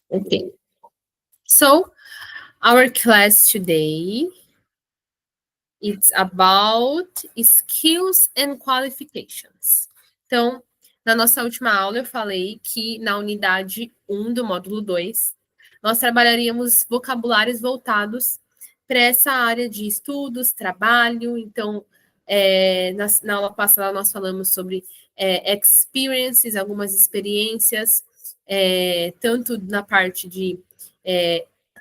Okay. So, our class today it's about skills and qualifications. Então, na nossa última aula eu falei que na unidade 1 do módulo 2, nós trabalharíamos vocabulários voltados para essa área de estudos, trabalho. Então, na aula passada nós falamos sobre experiences, algumas experiências, tanto na parte de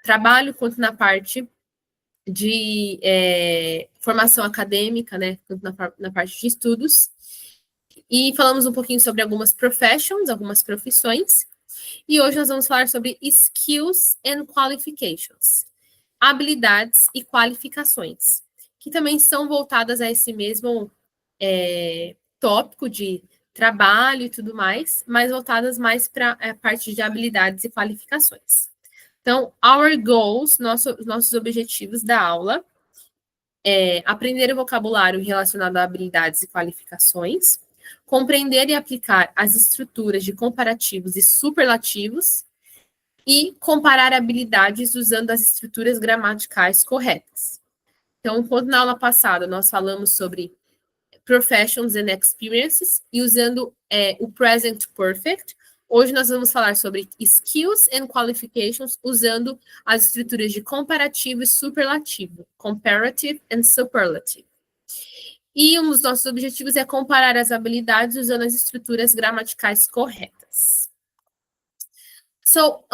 trabalho quanto na parte de formação acadêmica, né, na parte de estudos. E falamos um pouquinho sobre algumas professions, algumas profissões. E hoje nós vamos falar sobre skills and qualifications, habilidades e qualificações, que também são voltadas a esse mesmo tópico de trabalho e tudo mais, mas voltadas mais para a parte de habilidades e qualificações. Então, our goals, nossos objetivos da aula aprender o vocabulário relacionado a habilidades e qualificações, compreender e aplicar as estruturas de comparativos e superlativos e comparar habilidades usando as estruturas gramaticais corretas. Então, enquanto na aula passada nós falamos sobre professions and experiences e usando o present perfect, hoje nós vamos falar sobre skills and qualifications usando as estruturas de comparativo e superlativo, comparative and superlative. E um dos nossos objetivos é comparar as habilidades usando as estruturas gramaticais corretas. So,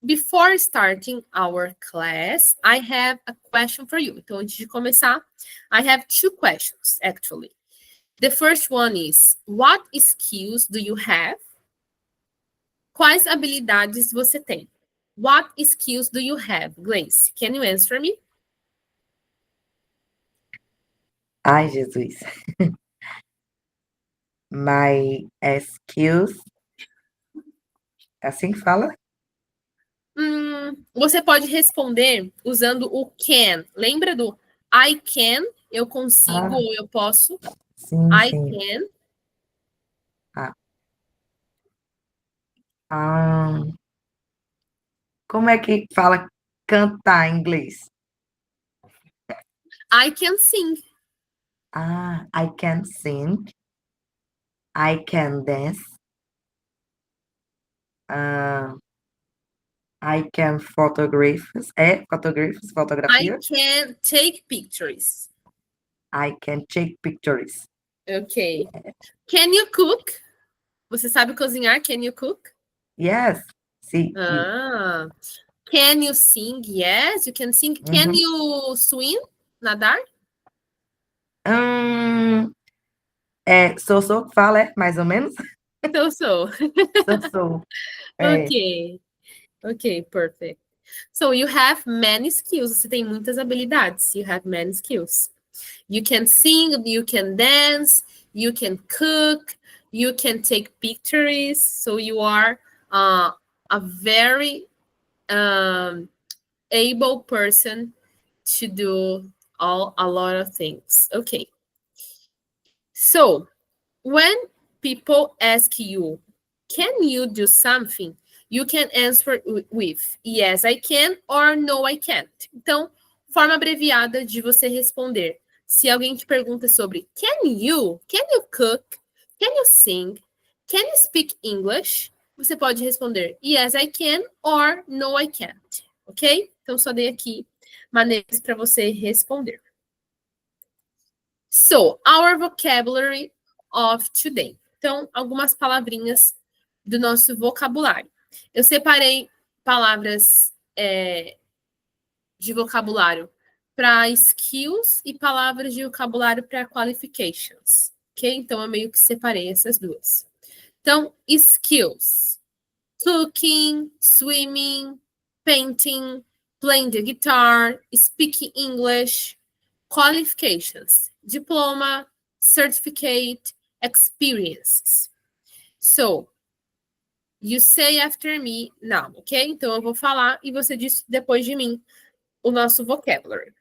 before starting our class, I have a question for you. Então, antes de começar, I have two questions, actually. The first one is, what skills do you have? Quais habilidades você tem? What skills do you have? Gleice, can you answer me? Ai, Jesus. My skills. Assim que fala? Você pode responder usando o can. Lembra do I can? Eu consigo ou eu posso? Sim, I sim. can. Como é que fala cantar em inglês? I can sing. I can sing. I can dance. I can photograph. Fotografia? I can take pictures. I can take pictures. Ok. Can you cook? Você sabe cozinhar? Can you cook? Yes. Sim. Can you sing? Yes, you can sing. Can you swim? Nadar? Sou que fala, mais ou menos? Sou. Sou. Ok, perfect. So you have many skills. Você tem muitas habilidades. You have many skills. You can sing, you can dance, you can cook, you can take pictures. So you are a very able person to do a lot of things. Okay. So when people ask you, can you do something? You can answer with yes, I can or no, I can't. Então, forma abreviada de você responder. Se alguém te pergunta sobre can you cook? Can you sing? Can you speak English? Você pode responder yes, I can or no, I can't. Ok? Então, só dei aqui maneiras para você responder. So, our vocabulary of today. Então, algumas palavrinhas do nosso vocabulário. Eu separei palavras de vocabulário para skills e palavras de vocabulário para qualifications. Ok? Então, eu meio que separei essas duas. Então, skills. Cooking, swimming, painting, playing the guitar, speaking English. Qualifications. Diploma, certificate, experiences. So, you say after me now, ok? Então eu vou falar e você diz depois de mim o nosso vocabulary.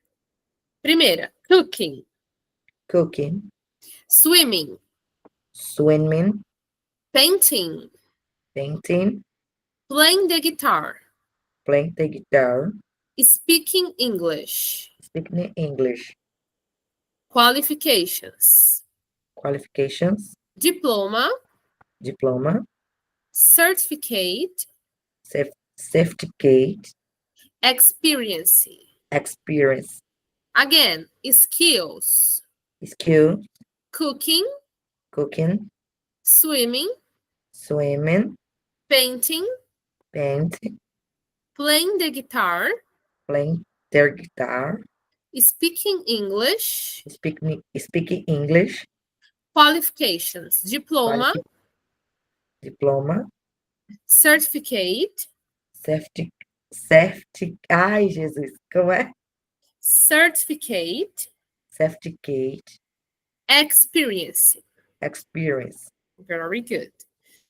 Primeira, cooking. Cooking. Swimming. Swimming. Painting. Painting. Playing the guitar. Playing the guitar. Speaking English. Speaking English. Qualifications. Qualifications. Diploma. Diploma. Certificate. Certificate. Experience. Experience. Again, skills. Skill. Cooking. Cooking. Swimming. Swimming. Painting. Painting. Playing the guitar. Playing their guitar. Speaking English. Speaking English. Qualifications. Diploma. Diploma. Certificate. Ai, Jesus, como é? Certificate. Certificate. Experience. Experience. Very good.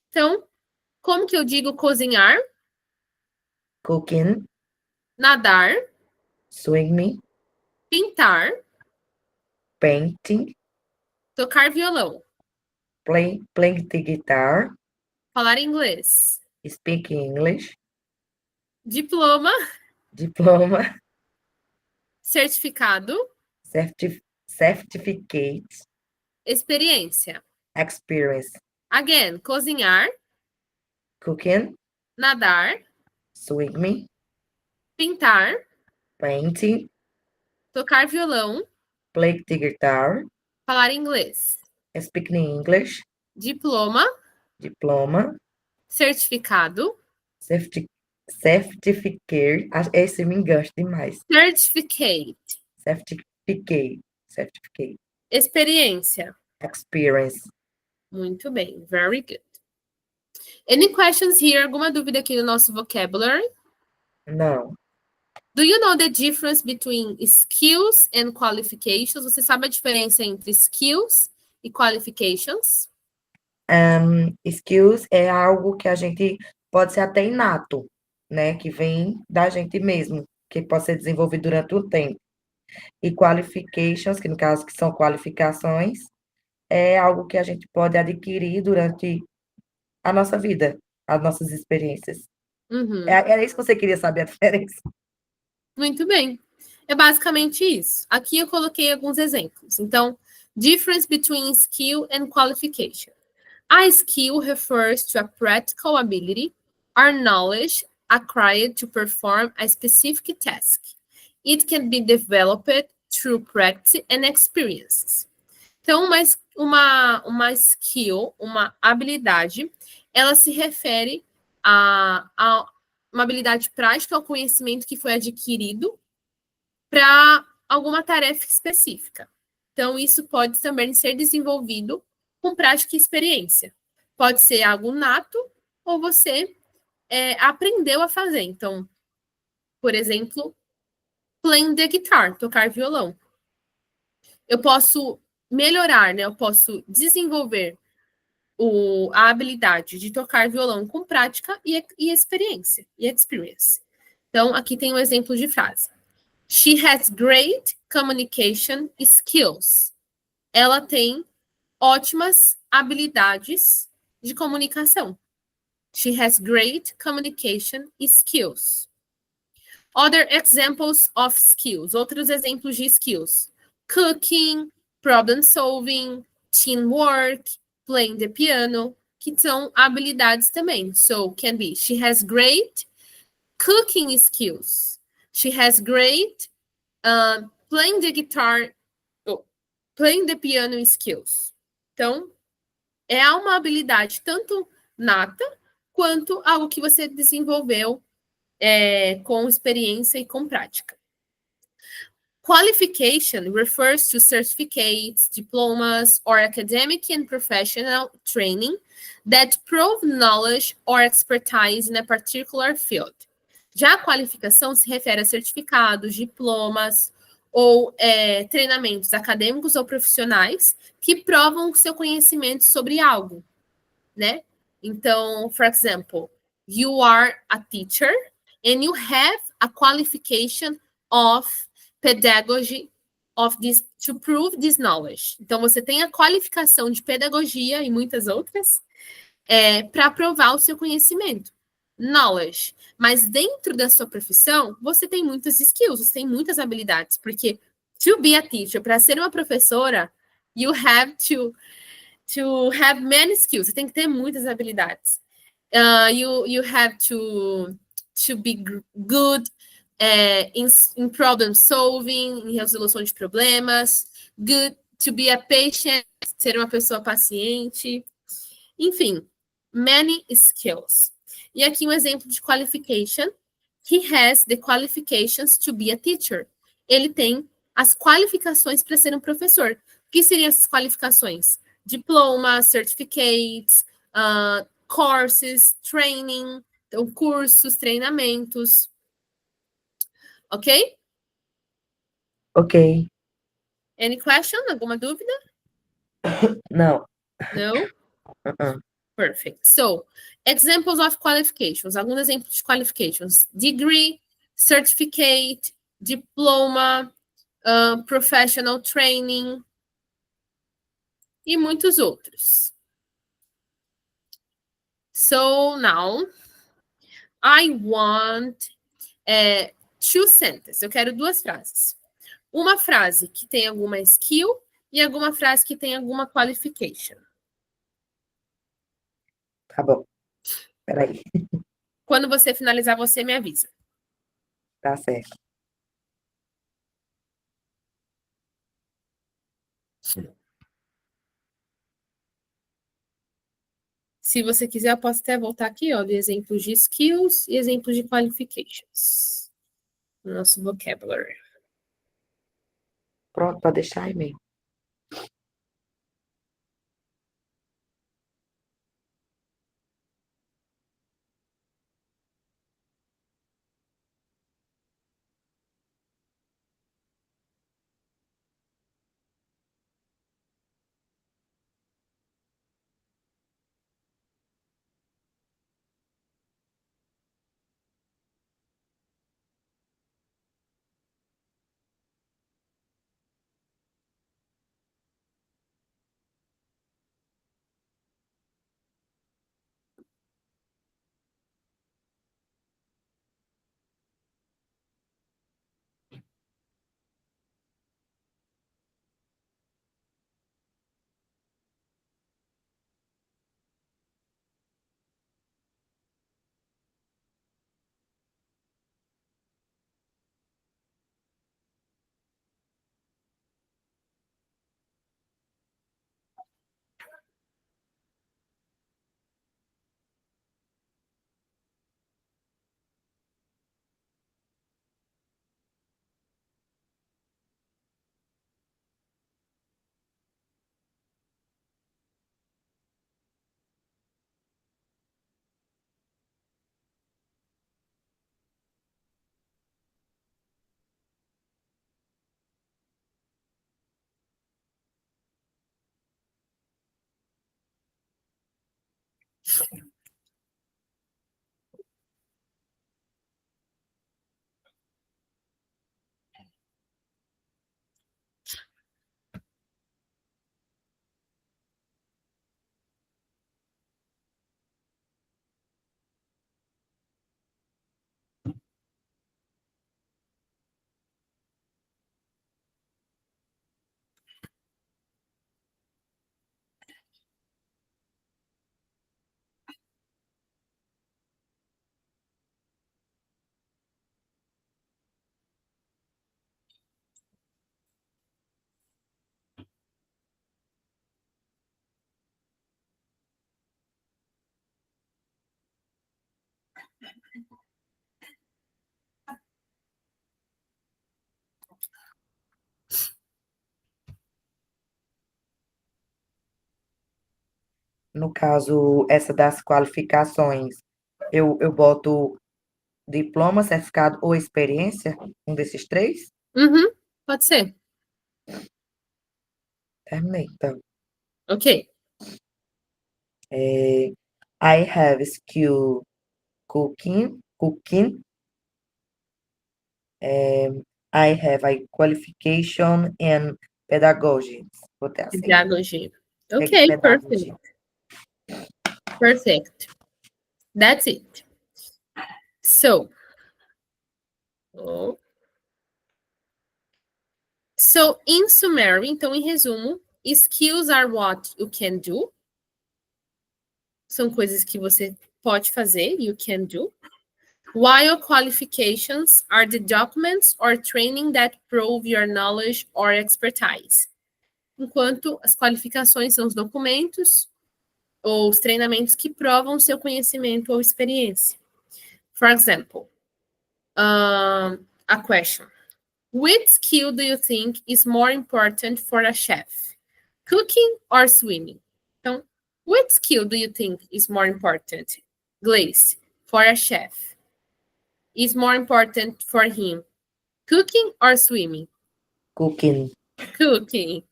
Então, como que eu digo cozinhar? Cooking. Nadar. Swimming. Pintar. Painting. Tocar violão. Playing the guitar. Falar inglês. Speak English. Diploma. Diploma. Certificado. Certificate. Experiência. Experience. Again, cozinhar. Cooking. Nadar. Swimming. Pintar. Painting. Tocar violão. Play the guitar. Falar inglês. Speaking English. Diploma. Diploma. Certificado. Certificate. Esse me engana demais. Certificate. Certificate. Experiência. Experience. Muito bem. Very good. Any questions here? Alguma dúvida aqui no nosso vocabulary? Não. Do you know the difference between skills and qualifications? Você sabe a diferença entre skills e qualifications? Skills é algo que a gente pode ser até inato, né? Que vem da gente mesmo, que pode ser desenvolvido durante o tempo. E qualifications, que no caso que são qualificações, é algo que a gente pode adquirir durante a nossa vida, as nossas experiências. Uhum. Era isso que você queria saber a diferença? Muito bem. É basicamente isso. Aqui eu coloquei alguns exemplos. Então, difference between skill and qualification. A skill refers to a practical ability or knowledge acquired to perform a specific task. It can be developed through practice and experiences. Então, uma skill, uma habilidade, ela se refere a uma habilidade prática, ao conhecimento que foi adquirido para alguma tarefa específica. Então, isso pode também ser desenvolvido com prática e experiência. Pode ser algo nato ou você aprendeu a fazer. Então, por exemplo, playing the guitar, tocar violão. Eu posso melhorar, né? Eu posso desenvolver a habilidade de tocar violão com prática e experiência. Então, aqui tem um exemplo de frase. She has great communication skills. Ela tem ótimas habilidades de comunicação. She has great communication skills. Other examples of skills. Outros exemplos de skills. Cooking, problem solving, teamwork, playing the piano, que são habilidades também. So, can be, she has great cooking skills. She has great playing the guitar, playing the piano skills. Então, é uma habilidade tanto nata, quanto algo que você desenvolveu com experiência e com prática. Qualification refers to certificates, diplomas, or academic and professional training that prove knowledge or expertise in a particular field. Já a qualificação se refere a certificados, diplomas ou treinamentos acadêmicos ou profissionais que provam o seu conhecimento sobre algo, né? Então, for example, you are a teacher and you have a qualification of pedagogy of this to prove this knowledge. Então, você tem a qualificação de pedagogia e muitas outras para provar o seu conhecimento. knowledge. Mas dentro da sua profissão, você tem muitas skills, você tem muitas habilidades, porque to be a teacher, para ser uma professora, you have to have many skills. Você tem que ter muitas habilidades. You have to be good in problem solving, em resolução de problemas, good to be a patient, ser uma pessoa paciente. Enfim, many skills. E aqui um exemplo de qualification. He has the qualifications to be a teacher. Ele tem as qualificações para ser um professor. O que seriam essas qualificações? Diploma, certificates, courses, training, então cursos, treinamentos. Ok? Ok. Any question? Alguma dúvida? Não. No? Uh-uh. Perfect. So, examples of qualifications. Alguns exemplos de qualifications. Degree, certificate, diploma, professional training e muitos outros. So, now, I want two sentences. Eu quero duas frases. Uma frase que tem alguma skill e alguma frase que tem alguma qualification. Tá bom. Peraí. Quando você finalizar, você me avisa. Tá certo. Se você quiser, eu posso até voltar aqui, ó, de exemplos de skills e exemplos de qualifications. Nosso vocabulary. Pronto, pode deixar aí mesmo. No caso, essa das qualificações, eu boto diploma, certificado ou experiência? Um desses três? Uhum, pode ser. Terminei, então. Ok. I have skill cooking. I have a qualification in pedagogy. Botei assim. Pedagogy. Ok, Pedagogy. perfect. Perfect. That's it. So, in summary, então, em resumo, skills are what you can do. São coisas que você pode fazer, you can do. While qualifications are the documents or training that prove your knowledge or expertise. Enquanto as qualificações são os documentos ou os treinamentos que provam seu conhecimento ou experiência. For example, a question. Which skill do you think is more important for a chef? Cooking or swimming? Então, which skill do you think is more important, Gleice, for a chef? Is more important for him, cooking or swimming? Cooking. Cooking.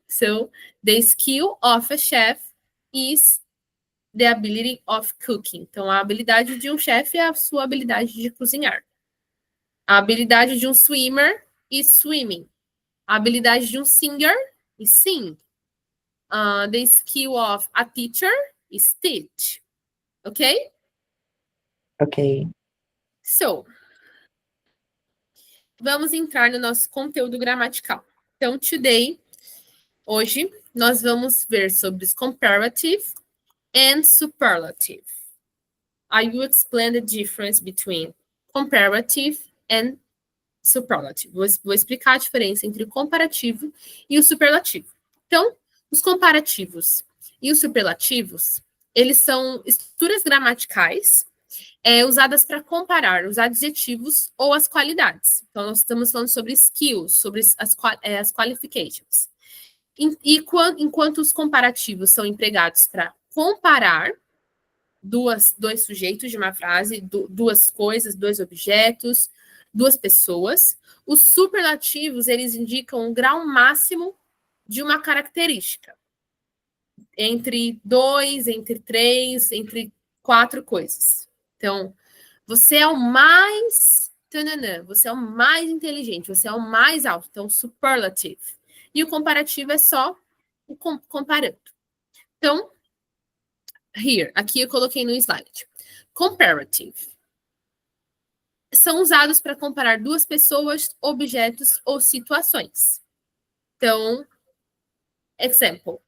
So, the skill of a chef is the ability of cooking. Então, a habilidade de um chefe é a sua habilidade de cozinhar. A habilidade de um swimmer is swimming. A habilidade de um singer is sing. The skill of a teacher is teach. Ok? Ok. So, vamos entrar no nosso conteúdo gramatical. Então, hoje, nós vamos ver sobre os comparative and superlative. I will explain the difference between comparative and superlative. Vou explicar a diferença entre o comparativo e o superlativo. Então, os comparativos e os superlativos, eles são estruturas gramaticais usadas para comparar os adjetivos ou as qualidades. Então, nós estamos falando sobre skills, sobre as qualifications. Enquanto os comparativos são empregados para comparar dois sujeitos de uma frase, duas coisas, dois objetos, duas pessoas, os superlativos, eles indicam o grau máximo de uma característica. Entre 2, entre 3, entre 4 coisas. Então, você é o mais... Você é o mais inteligente, você é o mais alto. Então, superlative. E o comparativo é só o comparando. Então, aqui eu coloquei no slide. Comparative. São usados para comparar duas pessoas, objetos ou situações. Então,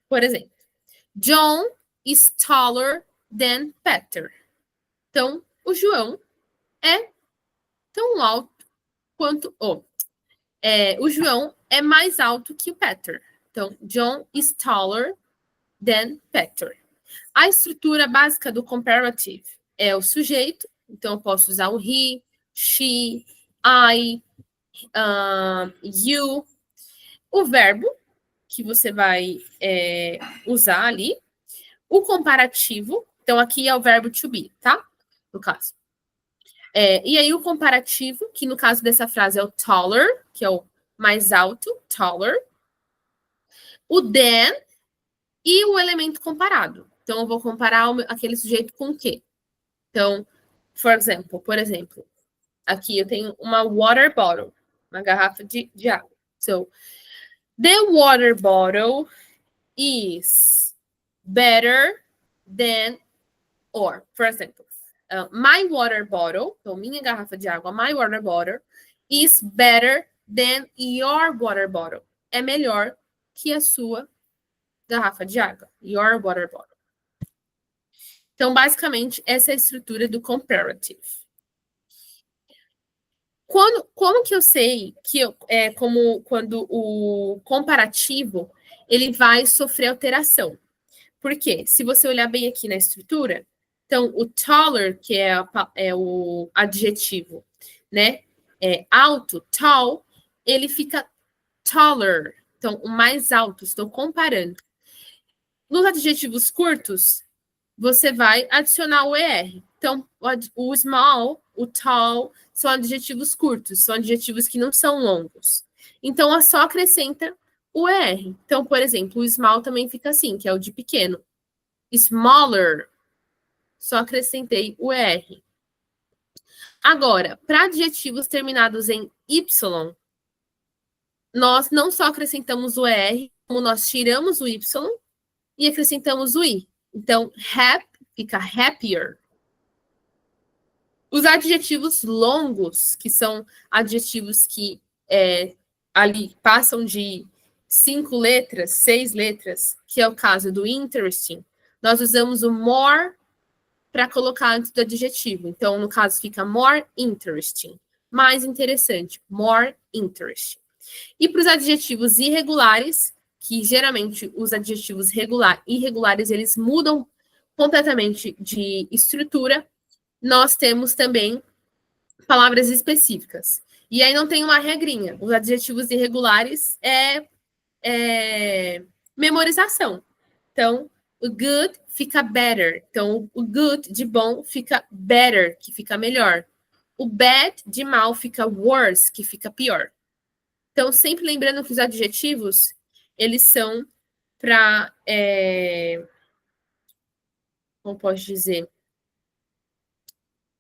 por exemplo, John is taller than Peter. Então, o João é tão alto quanto... o João é mais alto que o Peter. Então, John is taller than Peter. A estrutura básica do comparative é o sujeito. Então, eu posso usar o he, she, I, you. O verbo, que você vai usar ali. O comparativo. Então, aqui é o verbo to be, tá? No caso. E aí, o comparativo, que no caso dessa frase é o taller, que é o mais alto, taller. O than e o elemento comparado. Então, eu vou comparar aquele sujeito com o quê? Então, por exemplo, aqui eu tenho uma water bottle, uma garrafa de água. So, the water bottle is better than, or, for example, my water bottle, então minha garrafa de água, my water bottle, is better than your water bottle. É melhor que a sua garrafa de água, your water bottle. Então, basicamente, essa é a estrutura do comparative. Como que eu sei que quando o comparativo ele vai sofrer alteração? Porque se você olhar bem aqui na estrutura, então o taller, que é o adjetivo, né? Alto, tall, ele fica taller. Então, o mais alto, estou comparando. Nos adjetivos curtos, você vai adicionar o ER. Então, o small, o tall, são adjetivos curtos, são adjetivos que não são longos. Então, só acrescenta o ER. Então, por exemplo, o small também fica assim, que é o de pequeno. Smaller, só acrescentei o ER. Agora, para adjetivos terminados em Y, nós não só acrescentamos o ER, como nós tiramos o Y e acrescentamos o I. Então, fica happier. Os adjetivos longos, que são adjetivos que ali passam de 5 letras, 6 letras, que é o caso do interesting, nós usamos o more para colocar antes do adjetivo. Então, no caso, fica more interesting. Mais interessante, more interesting. E para os adjetivos irregulares, que geralmente os adjetivos irregulares, eles mudam completamente de estrutura, nós temos também palavras específicas. E aí não tem uma regrinha. Os adjetivos irregulares é memorização. Então, o good fica better. Então, o good de bom fica better, que fica melhor. O bad de mal fica worse, que fica pior. Então, sempre lembrando que os adjetivos, eles são para... como posso dizer?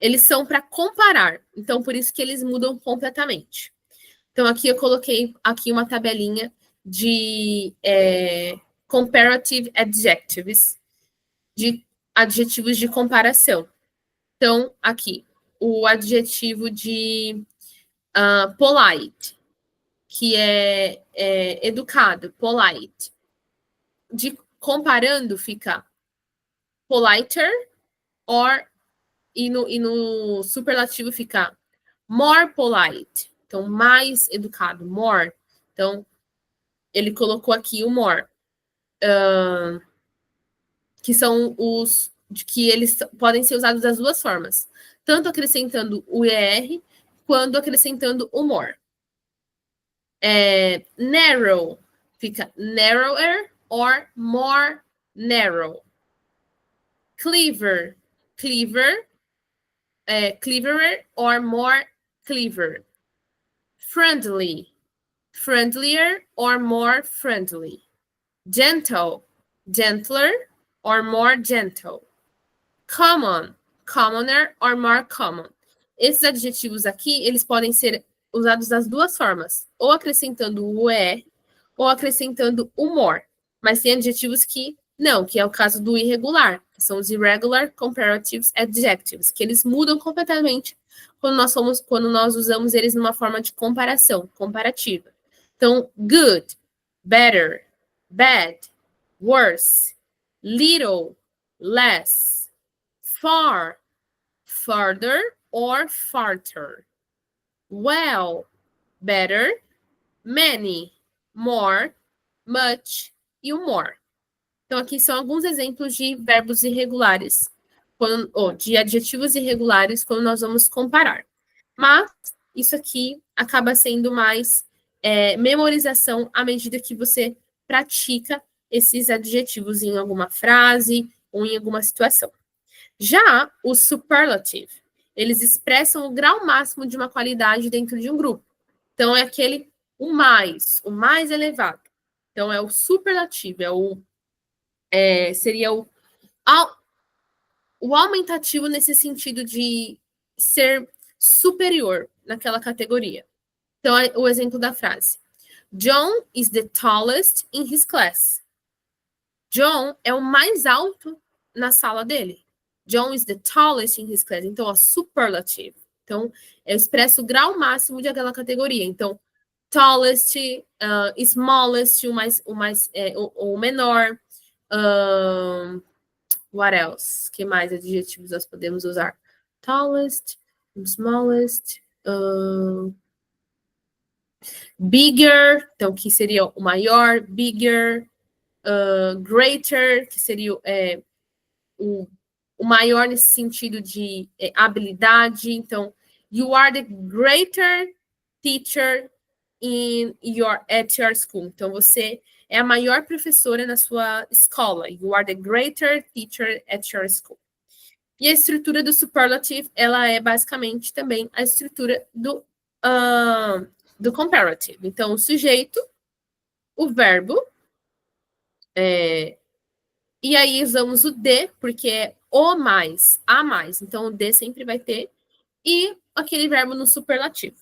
Eles são para comparar. Então, por isso que eles mudam completamente. Então, aqui eu coloquei aqui uma tabelinha de comparative adjectives, de adjetivos de comparação. Então, aqui, o adjetivo de polite, que é educado, polite. Comparando, fica politer, e no superlativo fica more polite. Então, mais educado, more. Então, ele colocou aqui o more. Que são os que eles podem ser usados das duas formas. Tanto acrescentando o ER, quanto acrescentando o more. Narrow fica narrower or more narrow. Clever, cleverer or more clever. Friendly, friendlier or more friendly. Gentle, gentler or more gentle. Common, commoner or more common. Esses adjetivos aqui, eles podem ser usados das duas formas, ou acrescentando o "é", ou acrescentando o more. Mas tem adjetivos que não, que é o caso do irregular, que são os irregular comparative adjectives, que eles mudam completamente quando nós usamos eles numa forma de comparação, comparativa. Então, good, better, bad, worse, little, less, far, farther or farther. Well, better, many, more, much e o more. Então, aqui são alguns exemplos de verbos irregulares, ou de adjetivos irregulares, quando nós vamos comparar. Mas isso aqui acaba sendo mais memorização à medida que você pratica esses adjetivos em alguma frase ou em alguma situação. Já o superlative, eles expressam o grau máximo de uma qualidade dentro de um grupo. Então, é o mais elevado. Então, é o superlativo, seria o aumentativo nesse sentido de ser superior naquela categoria. Então, é o exemplo da frase. John is the tallest in his class. John é o mais alto na sala dele. John is the tallest in his class. Então, superlative. Então, eu expresso o grau máximo de aquela categoria. Então, tallest, smallest, o menor. What else? Que mais adjetivos nós podemos usar? Tallest, smallest, bigger, então que seria o maior, bigger, greater, que seria o maior nesse sentido de habilidade. Então, you are the greater teacher at your school. Então, você é a maior professora na sua escola. You are the greater teacher at your school. E a estrutura do superlative, ela é basicamente também a estrutura do comparative. Então, o sujeito, o verbo, e aí usamos o de, porque é o mais, a mais. Então, o de sempre vai ter, e aquele verbo no superlativo.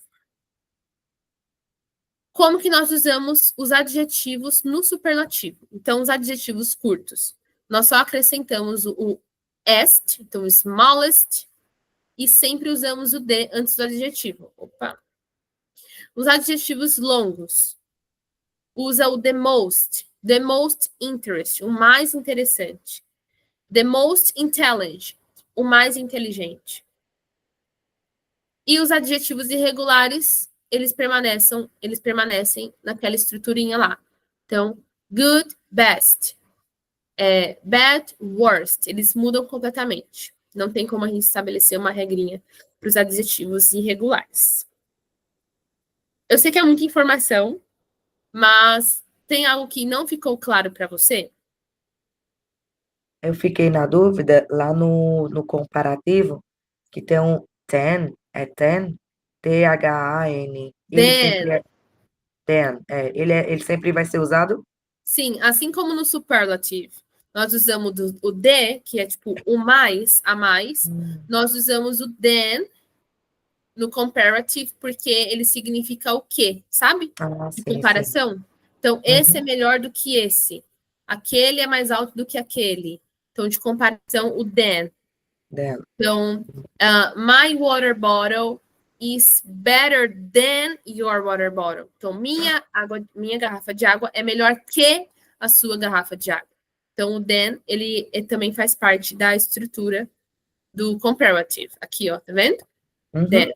Como que nós usamos os adjetivos no superlativo? Então, os adjetivos curtos. Nós só acrescentamos o est, então smallest, e sempre usamos o the antes do adjetivo. Opa. Os adjetivos longos. Usa o the most interest, o mais interessante. The most intelligent, o mais inteligente. E os adjetivos irregulares, eles permanecem naquela estruturinha lá. Então, good, best. Bad, worst. Eles mudam completamente. Não tem como a gente estabelecer uma regrinha para os adjetivos irregulares. Eu sei que é muita informação, mas tem algo que não ficou claro para você? Eu fiquei na dúvida lá no comparativo, que tem um ten, é ten, T-H-A-N. Ele sempre Then, é ten, ele sempre vai ser usado? sim, assim como no superlative, nós usamos o the, que é tipo o mais, a mais, nós usamos o then no comparative, porque ele significa o quê, sabe? Ah, De sim, sim. comparação. Então, esse é melhor do que esse. Aquele é mais alto do que aquele. Então, de comparação, o then. Then. Então, my water bottle is better than your water bottle. Então, minha garrafa de água é melhor que a sua garrafa de água. Então, o then, ele também faz parte da estrutura do comparative. Aqui, ó, tá vendo? Then.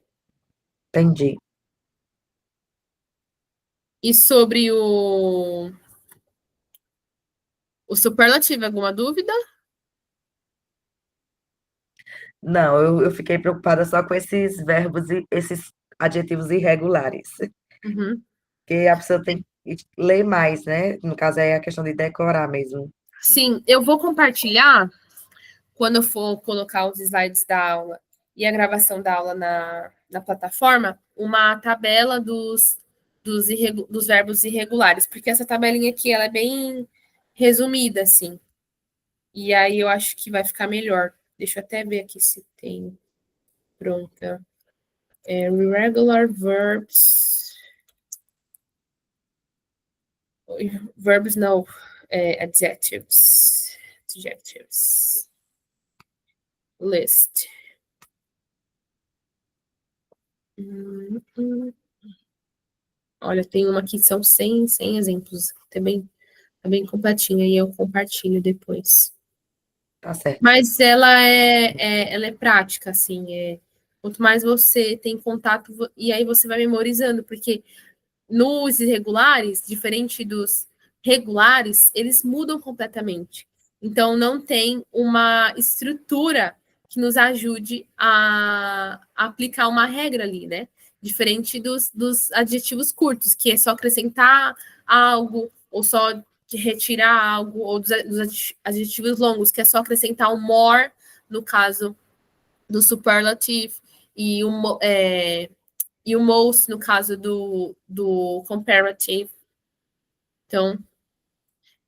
Entendi. E sobre o superlativo, alguma dúvida? Não, eu fiquei preocupada só com esses verbos e esses adjetivos irregulares, Uhum. que a pessoa tem que ler mais, né? No caso, é a questão de decorar mesmo. Sim, eu vou compartilhar quando eu for colocar os slides da aula e a gravação da aula na plataforma, uma tabela dos verbos irregulares, porque essa tabelinha aqui ela é bem resumida, assim. E aí eu acho que vai ficar melhor. Deixa eu até ver aqui se tem pronta. Irregular verbs. Verbs não. Adjectives. Adjectives. List. Olha, tem uma aqui, são 100 exemplos. Tá bem completinha e eu compartilho depois. Tá certo. Mas ela é prática, assim. Quanto mais você tem contato, e aí você vai memorizando, porque nos irregulares, diferente dos regulares, eles mudam completamente. Então, não tem uma estrutura que nos ajude a aplicar uma regra ali, né? Diferente dos adjetivos curtos, que é só acrescentar algo, ou só retirar algo, ou dos adjetivos longos, que é só acrescentar o more, no caso do superlative, e o most no caso do comparative. Então,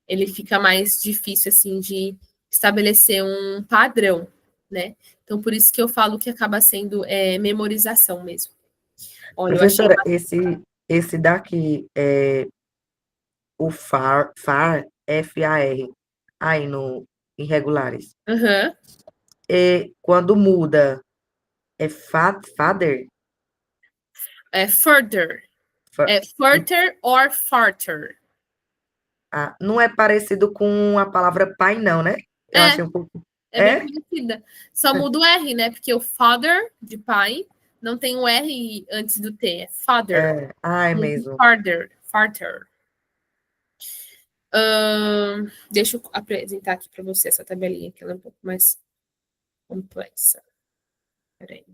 ele fica mais difícil, assim, de estabelecer um padrão, né? Então, por isso que eu falo que acaba sendo memorização mesmo. Olha, eu achei... Professora, esse daqui, o far, F-A-R, aí no irregulares. Uhum. E quando muda, é father? Further. Fa- Further or farther. não é parecido com a palavra pai, não, né? Eu É, achei um pouco. é bem É? parecida. Só muda o R, né? Porque o father, de pai, não tem o R antes do T. É father. É. Ah, é mesmo. Farther. Farther. Deixa eu apresentar aqui para você essa tabelinha, que ela é um pouco mais complexa. Peraí.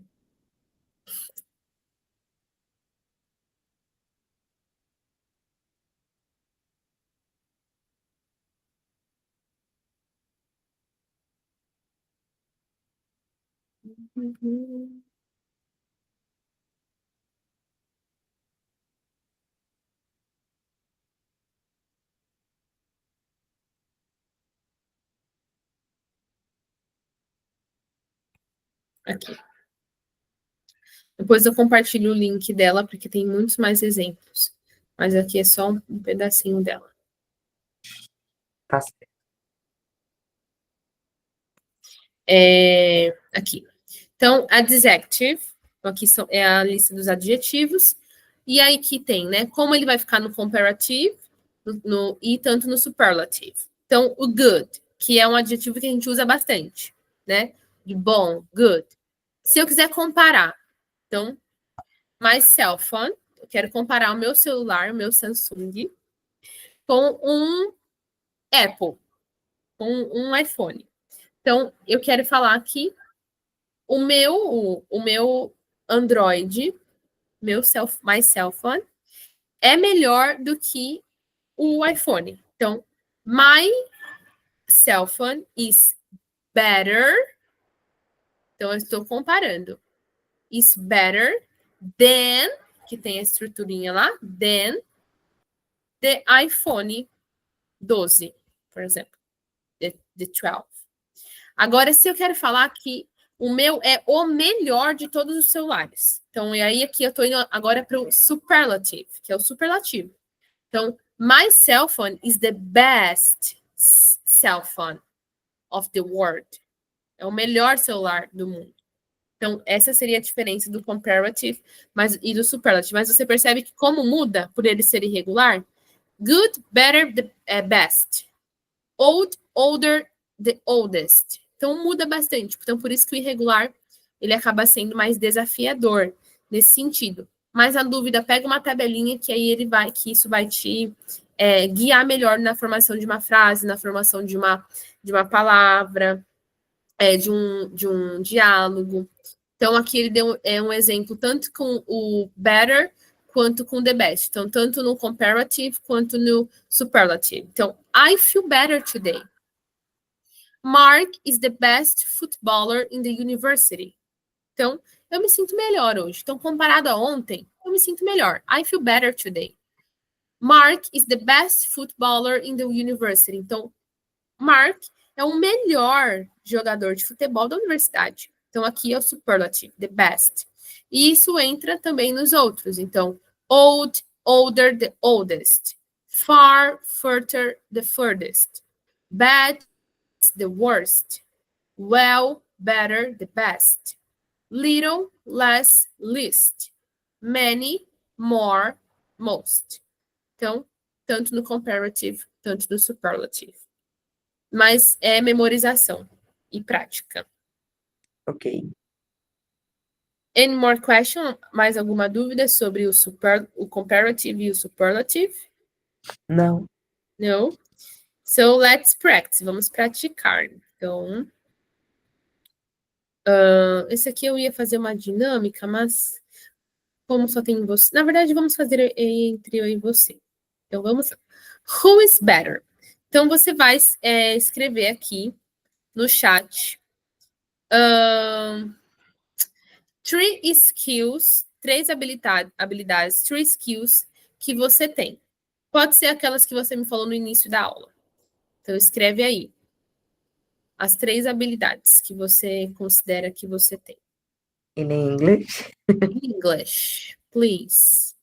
Uhum. Aqui. Depois eu compartilho o link dela, porque tem muitos mais exemplos. Mas aqui é só um pedacinho dela. Tá certo. Aqui. Então, adjective, aqui é a lista dos adjetivos. E aí que tem, né? Como ele vai ficar no comparative e tanto no superlative. Então, o good, que é um adjetivo que a gente usa bastante, né? De bom, good. Se eu quiser comparar, então, my cell phone, eu quero comparar o meu celular, o meu Samsung, com um Apple, com um iPhone. Então, eu quero falar que o meu Android, my cell phone, é melhor do que o iPhone. Então, my cell phone is better. Então, eu estou comparando. Is better than, que tem a estruturinha lá, than the iPhone 12, por exemplo, the 12. Agora, se eu quero falar que o meu é o melhor de todos os celulares. Então, e aí aqui eu estou indo agora para o superlative, que é o superlativo. Então, my cell phone is the best cell phone of the world. É o melhor celular do mundo. Então, essa seria a diferença do comparative e do superlative. Mas você percebe que como muda por ele ser irregular? Good, better, best. Old, older, the oldest. Então, muda bastante. Então, por isso que o irregular, ele acaba sendo mais desafiador nesse sentido. Mas a dúvida, pega uma tabelinha que aí que isso vai te guiar melhor na formação de uma frase, na formação de uma palavra, de um diálogo. Então, aqui ele deu um exemplo tanto com o better quanto com the best. Então, tanto no comparative quanto no superlative. Então, I feel better today. Mark is the best footballer in the university. Então, eu me sinto melhor hoje. Então, comparado a ontem, eu me sinto melhor. I feel better today. Mark is the best footballer in the university. Então, Mark é o melhor jogador de futebol da universidade. Então, aqui é o superlative, the best. E isso entra também nos outros. Então, old, older, the oldest. Far, further, the furthest. Bad, the worst. Well, better, the best. Little, less, least. Many, more, most. Então, tanto no comparative, tanto no superlative. Mas é memorização e prática. Ok. Any more question? Mais alguma dúvida sobre o comparative e o superlative? Não. No? So let's practice. Vamos praticar. Então, esse aqui eu ia fazer uma dinâmica, mas como só tem você. Na verdade, vamos fazer entre eu e você. Então, vamos lá. Who is better? Então, você vai escrever aqui no chat. Three skills, três habilidades, three skills que você tem. Pode ser aquelas que você me falou no início da aula. Então, escreve aí as três habilidades que você considera que você tem. In English? English, please.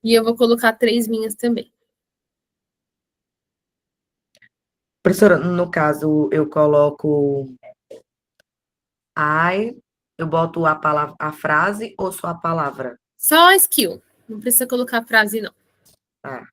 E eu vou colocar três minhas também. Professora, no caso, eu coloco eu boto a palavra, a frase ou só a palavra? Só a skill. Não precisa colocar frase, não. Ah,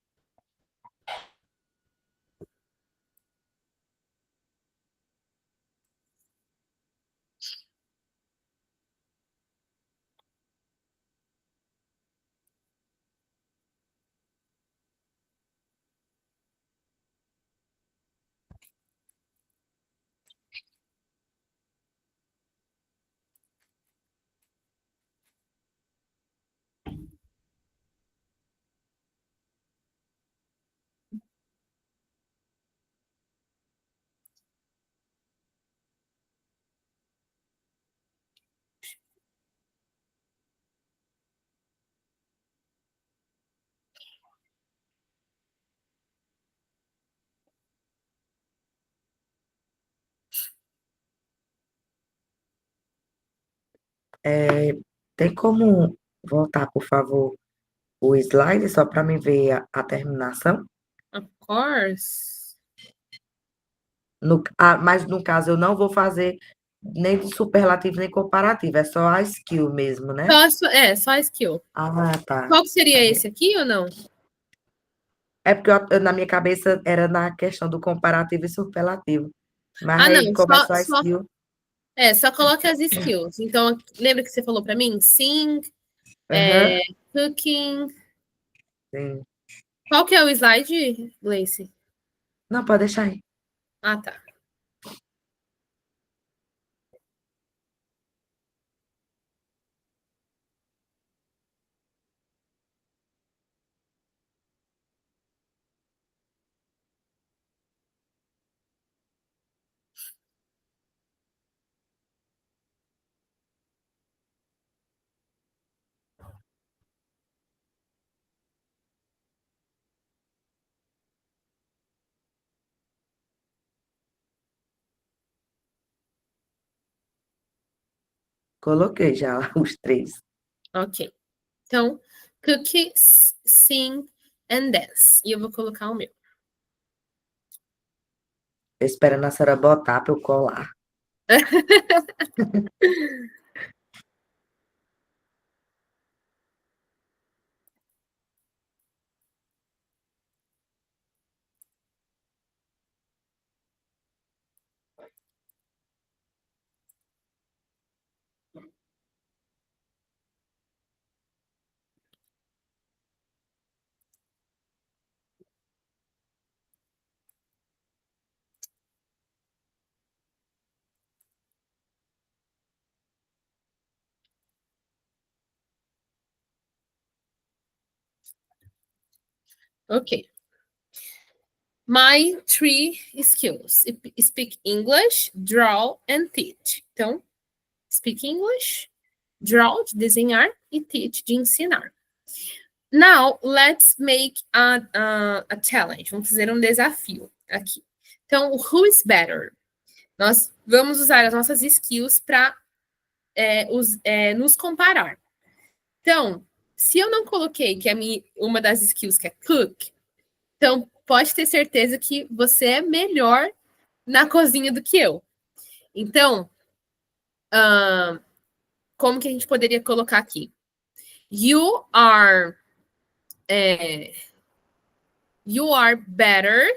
Tem como voltar, por favor, o slide só para me ver a terminação? Of course. Mas no caso eu não vou fazer nem de superlativo nem comparativo, é só a skill mesmo, né? Só skill. Ah, tá. Qual que seria esse aqui ou não? É porque na minha cabeça era na questão do comparativo e superlativo. Mas Ah, aí, não, como é só a skill, só coloque as skills. Então, lembra que você falou para mim? Sing, aham, cooking. sim. Qual que é o slide, Gleice? Não, pode deixar aí. Ah, tá. Coloquei já os três. Ok. Então, cookie, sing and dance. E eu vou colocar o meu. Esperando a senhora botar para eu colar. Ok. My three skills: speak English, draw and teach. Então, speak English, draw, de desenhar, e teach, de ensinar. Now, let's make a challenge. Vamos fazer um desafio aqui. Então, who is better? Nós vamos usar as nossas skills para nos comparar. Então, se eu não coloquei que uma das skills que é cook, então pode ter certeza que você é melhor na cozinha do que eu. Então, como que a gente poderia colocar aqui? You are you are better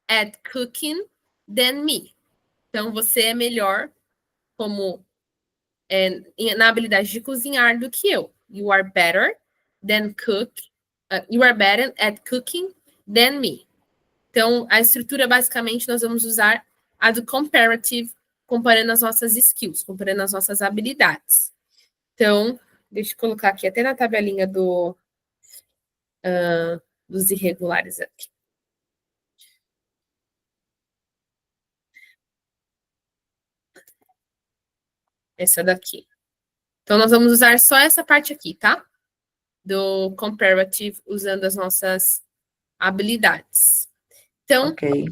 at cooking than me. Então, você é melhor como na habilidade de cozinhar do que eu. You are better than cook. You are better at cooking than me. Então, a estrutura, basicamente, nós vamos usar a do comparative, comparando as nossas skills, comparando as nossas habilidades. Então, deixa eu colocar aqui até na tabelinha dos irregulares aqui. Essa daqui. Então, nós vamos usar só essa parte aqui, tá? Do comparative, usando as nossas habilidades. Então, Ok.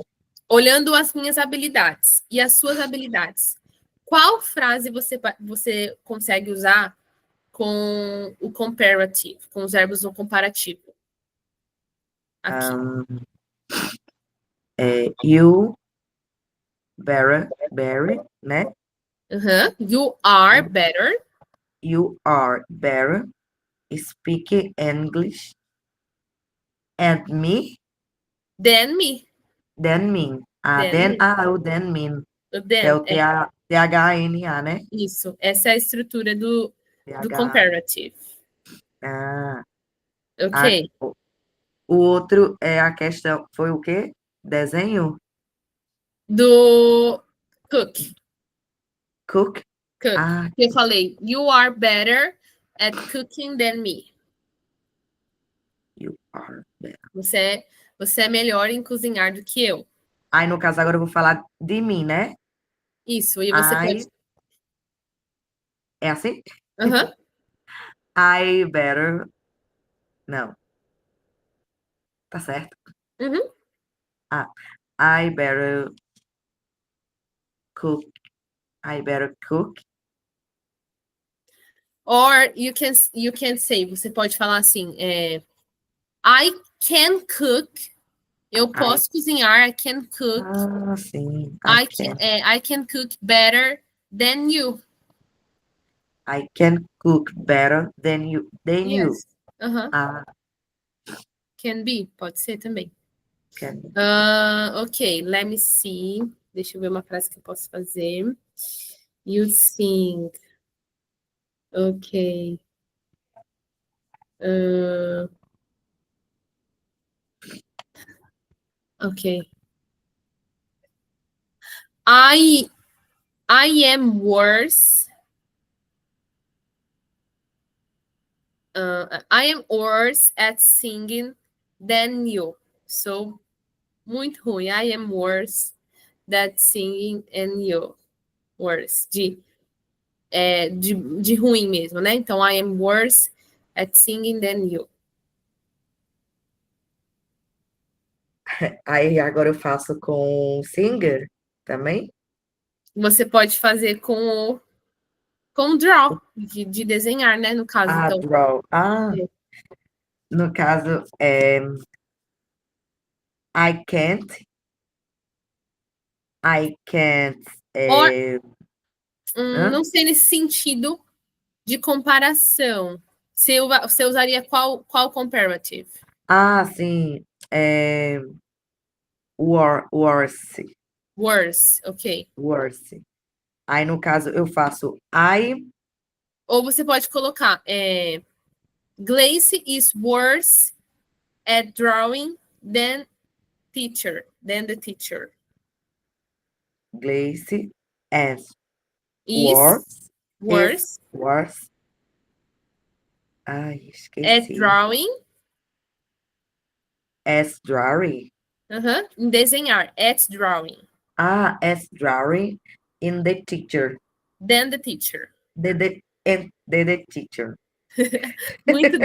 olhando as minhas habilidades e as suas habilidades, qual frase você consegue usar com o comparative, com os verbos no comparativo? Aqui. You better, né? You are better You are better speaking English and me than me. than me. Than me. O than me. Que é Then, o THNA, né? isso. Essa é a estrutura do TH. comparative. Ah, a- Ok? o outro é a questão, foi o quê? Desenho? Do cook. Cook? Cook. Ah, Eu falei, you are better at cooking than me. you are better. Você é melhor em cozinhar do que eu. Aí, no caso, agora eu vou falar de mim, né? Isso, e você pode. I, é assim? Aham. I better, não, tá certo. Uhum. Ah, I better cook, I better cook Or you can say, você pode falar assim, I can cook. Eu posso cozinhar. I can cook. Ah, sim. I can cook better than you. I can cook better than you. Yes. Uh-huh. Ah, Can be. Pode ser também. can. Ok, let me see. Deixa eu ver uma frase que eu posso fazer. You sing. Ok. Ok. I am worse. I am worse at singing than you. So, muito ruim. I am worse at singing than you. Worse. De ruim mesmo, né? Então, I am worse at singing than you. Aí agora eu faço com singer também? Você pode fazer com draw, de desenhar, né? No caso, Ah, então. draw. Ah, É. no caso, I can't. I can't. Or, Hã? não sei nesse sentido de comparação. Você usaria qual comparative? Ah, sim. Worse. Worse, ok. Worse. Aí, no caso, eu faço I. Ou você pode colocar Glace is worse at drawing than the teacher. Glace as Is worse. Is worse worse. Ai, at esqueci. drawing. As drawing. Em desenhar, at drawing. Ah, as drawing in the teacher. Than the teacher. The teacher. Muito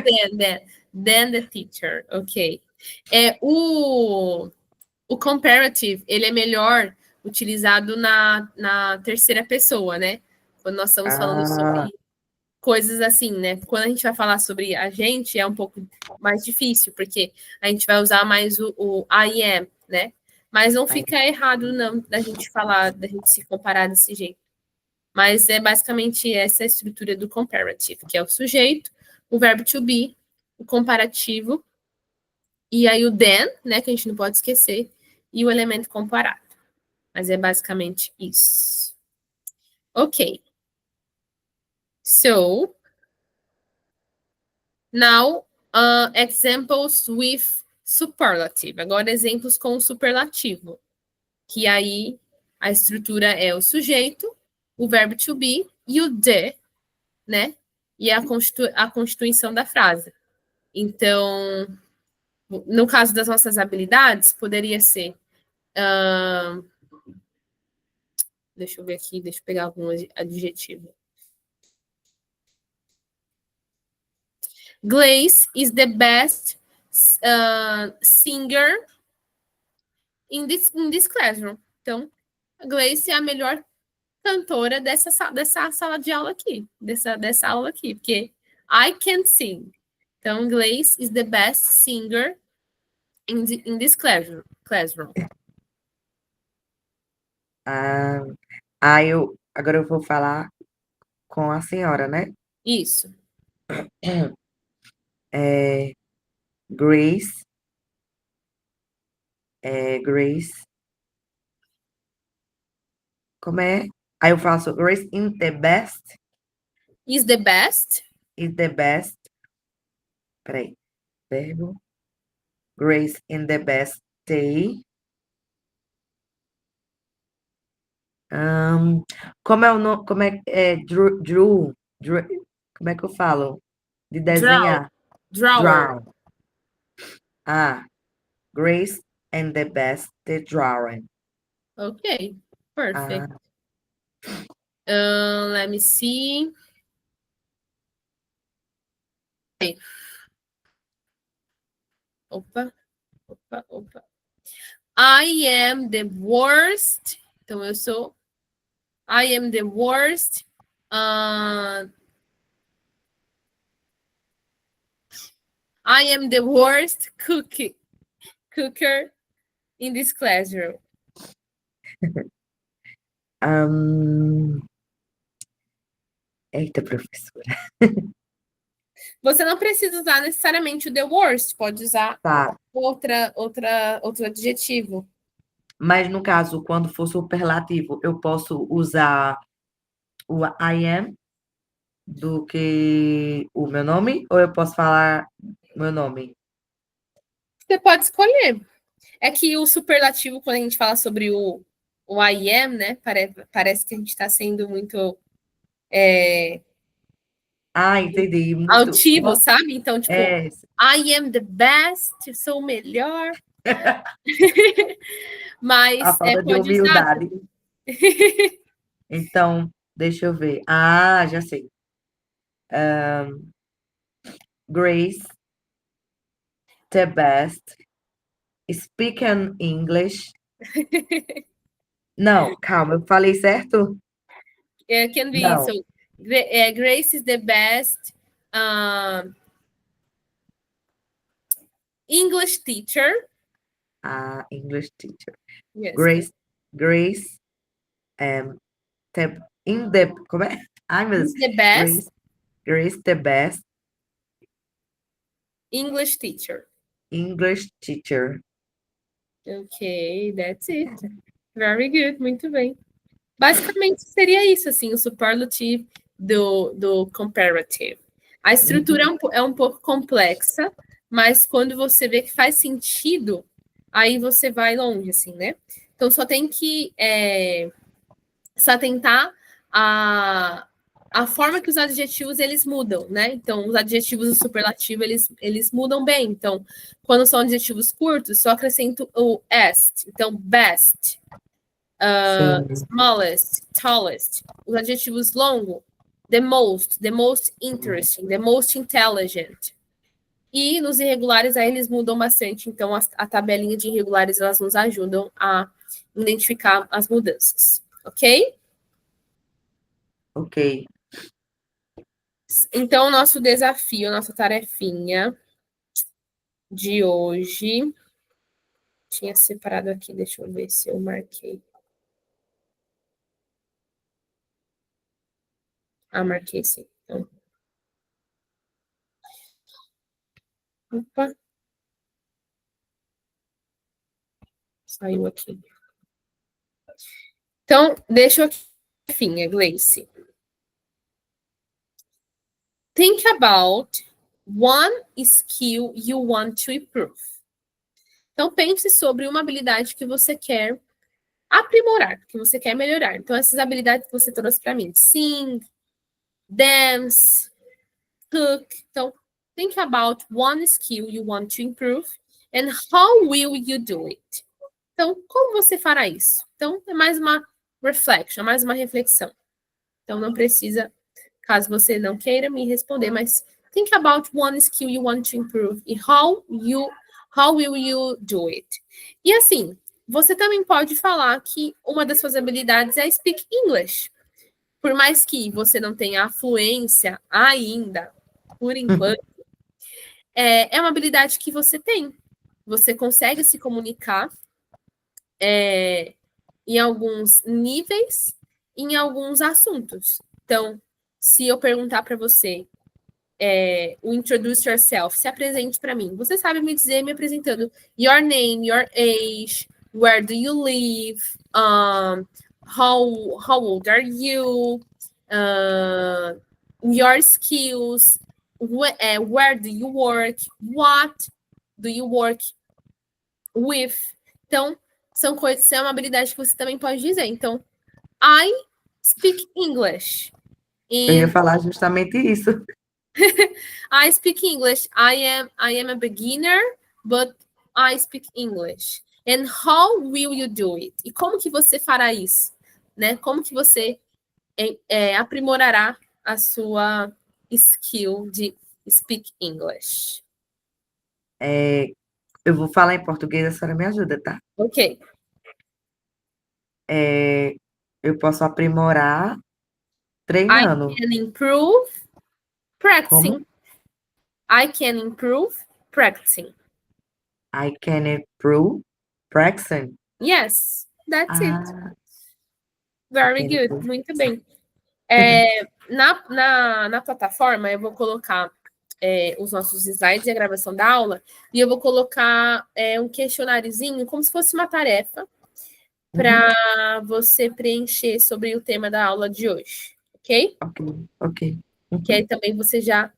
than the teacher, ok. O comparative, ele é melhor utilizado na terceira pessoa, né? Quando nós estamos falando Ah, sobre coisas assim, né? Quando a gente vai falar sobre a gente, é um pouco mais difícil, porque a gente vai usar mais o I am, né? Mas não aí, fica errado, não, da gente falar, da gente se comparar desse jeito. Mas é basicamente essa a estrutura do comparative, que é o sujeito, o verbo to be, o comparativo, e aí o then, né, que a gente não pode esquecer, e o elemento comparado. Mas é basicamente isso. Ok. So, now, examples with superlative. Agora, exemplos com superlativo. Que aí a estrutura é o sujeito, o verbo to be e o the, né? E a constituição da frase. Então, no caso das nossas habilidades, poderia ser. Deixa eu ver aqui, deixa eu pegar algum adjetivo. Glace is the best singer in this classroom. Então, a Glace é a melhor cantora dessa sala de aula aqui, dessa aula aqui, porque I can sing. Então, Glace is the best singer in this classroom. agora eu vou falar com a senhora, né? Isso. Grace. Grace. Como é? Aí eu faço Grace in the best. Is the best. Is the best. Peraí. Verbo. Grace in the best day. Como é o nome? Como é Drew? Como é que eu falo? De desenhar. Drawer. Draw. Ah, Grace and the best the drawing. Okay, perfect. Ah, Let me see. Opa. I am the worst. Então, eu sou. I am the worst I am the worst cooker in this classroom. Eita, professora. Você não precisa usar necessariamente o the worst, pode usar Tá. outro adjetivo. Mas no caso, quando for superlativo, eu posso usar o I am do que o meu nome? Ou eu posso falar meu nome? Você pode escolher. É que o superlativo, quando a gente fala sobre o I am, né? Parece que a gente está sendo muito Entendi. Muito. altivo, sabe? Então, tipo, É, I am the best, sou o melhor. a Mas falta de pode usar. humildade. Então, deixa eu ver. Já sei. Grace, the best, speak in English. Não, calma, eu falei certo? Can be. Não. So, Grace is the best English teacher. English teacher. Yes. Grace, como é? Ai, meu Deus. Is the best Grace, the best English teacher. English teacher. Ok, that's it. Very good, muito bem. Basicamente seria isso, assim, o superlative do comparative. A estrutura é um pouco complexa, mas quando você vê que faz sentido, aí você vai longe, assim, né? Então só tem que se atentar a forma que os adjetivos eles mudam, né? Então, os adjetivos do superlativo eles mudam bem. Então, quando são adjetivos curtos, só acrescento o est. Então, best, smallest, tallest. Os adjetivos longos, the most interesting, the most intelligent. E nos irregulares aí eles mudam bastante. Então, a tabelinha de irregulares elas nos ajudam a identificar as mudanças, ok? Ok. Então, nosso desafio, nossa tarefinha de hoje. Tinha separado aqui, deixa eu ver se eu marquei. Marquei sim. Então. Opa. Saiu aqui. Então, deixa eu aqui, Gleice. Think about one skill you want to improve. Então, pense sobre uma habilidade que você quer aprimorar, que você quer melhorar. Então, essas habilidades que você trouxe para mim: sing, dance, cook. Então, think about one skill you want to improve and how will you do it? Então, como você fará isso? Então, é mais uma reflection, mais uma reflexão. Então, não precisa, caso você não queira me responder, mas think about one skill you want to improve and how will you do it? E assim, você também pode falar que uma das suas habilidades é speak English. Por mais que você não tenha a fluência ainda, por enquanto, é uma habilidade que você tem. Você consegue se comunicar em alguns níveis, em alguns assuntos. Então, se eu perguntar para você o introduce yourself, se apresente para mim. Você sabe me dizer, me apresentando, your name, your age, where do you live, how old are you, your skills, where do you work, what do you work with. Então, são coisas, é uma habilidade que você também pode dizer. Então, I speak English. Eu ia falar justamente isso. I speak English. I am a beginner, but I speak English. And how will you do it? E como que você fará isso? Né? Como que você aprimorará a sua skill de speak English? Eu vou falar em português, a senhora me ajuda, tá? Ok. Eu posso aprimorar treinando. I can improve practicing. Como? I can improve practicing. I can improve practicing. Yes, that's it. Ah, Very can good. improve. Muito bem. Na plataforma, eu vou colocar os nossos slides e a gravação da aula, e eu vou colocar um questionáriozinho, como se fosse uma tarefa, para você preencher sobre o tema da aula de hoje, ok? Ok. Que aí também você já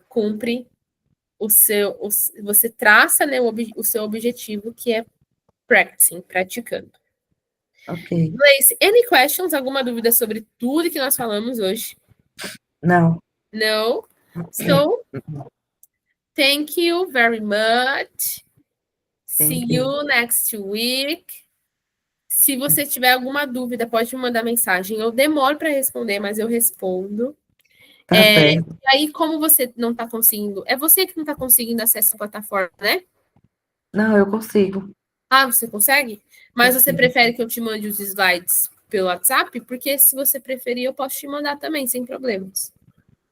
cumpre você traça, né, o seu objetivo, que é practicing, praticando. Ok. Gleice, any questions? Alguma dúvida sobre tudo que nós falamos hoje? Não. No? So, thank you very much. See Thank you next week. Se você tiver alguma dúvida, pode me mandar mensagem. Eu demoro para responder, mas eu respondo. Tá certo. E aí, como você não está conseguindo... É você que não está conseguindo acesso à plataforma, né? Não, eu consigo. Ah, você consegue? Mas você Consigo. prefere que eu te mande os slides pelo WhatsApp? Porque se você preferir, eu posso te mandar também, sem problemas.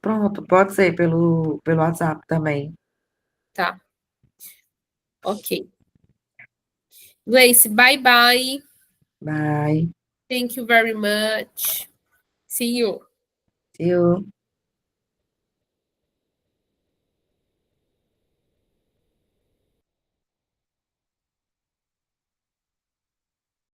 Pronto, pode ser pelo WhatsApp também. Tá. Ok. Gleice, bye bye. Bye. Thank you very much. See you. See you.